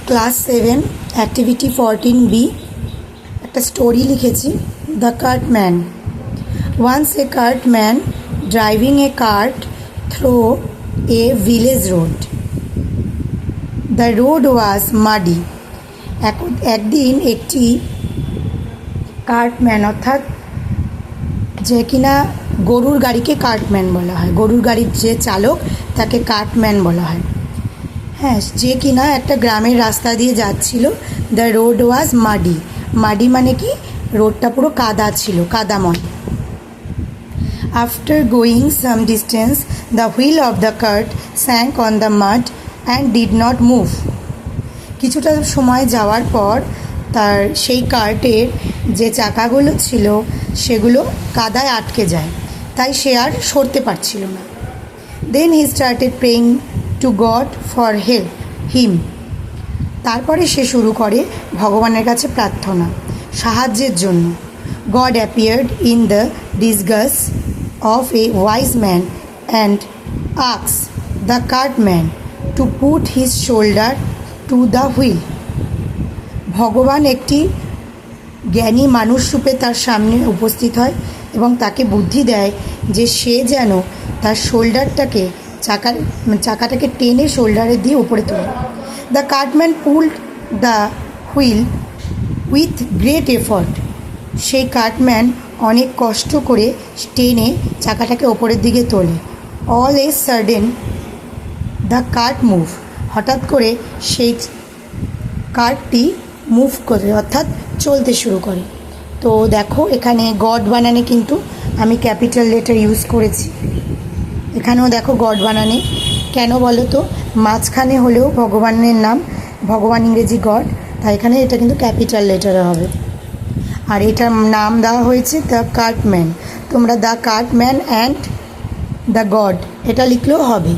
Class 7 activity 14B একটা story লিখেছি the cartman. Once a cartman driving a cart through a village road. The road was muddy. একদিন একটি কার্টম্যান অর্থাৎ যে কিনা গরুর গাড়িকে কার্টম্যান বলা হয়, গরুর গাড়ির যে চালক তাকে কার্টম্যান বলা হয়। হ্যাঁ, যে কিনা একটা গ্রামের রাস্তা দিয়ে যাচ্ছিল। The road was muddy. Muddy মানে কি, রোডটা পুরো কাদা ছিল, কাদাময়। After going some distance the wheel of the cart sank on the mud and did not move. কিছুটা সময় যাওয়ার পর তার সেই কার্টের যে চাকাগুলো ছিল সেগুলো কাদায় আটকে যায়, তাই সে আর সরতে পারছিল না। Then he started praying to God for help him. তারপরে সে শুরু করে ভগবানের কাছে প্রার্থনা, সাহায্যের জন্য। God appeared in the disguise of a wise man and asked the cartman to put his shoulder to the wheel. ভগবান একটি জ্ঞানী মানুষ রূপে তার সামনে উপস্থিত হয় এবং তাকে বুদ্ধি দেয় যে সে যেন তার শোল্ডারটাকে চাকাটাকে টেনে শোল্ডারে দিয়ে উপরে তোলে। The cartman pulled the wheel with great effort. সেই কার্টম্যান অনেক কষ্ট করে টেনে চাকাটাকে ওপরের দিকে তোলে। All a sudden the cart move. হঠাৎ করে সেই কার্টটি মুভ করে অর্থাৎ চলতে শুরু করে। তো দেখো এখানে গড বানানে কিন্তু আমি ক্যাপিটাল লেটার ইউজ করেছি। এখানেও দেখো গড বানানে, কেন বলো তো, মাঝখানে হলেও ভগবানের নাম, ভগবান ইংরেজি গড, তাই এখানে এটা কিন্তু ক্যাপিটাল লেটারে হবে। আর এটার নাম দেওয়া হয়েছে দ্য কার্টম্যান। তোমরা দ্য কার্টম্যান অ্যান্ড দ্য গড এটা লিখলেও হবে।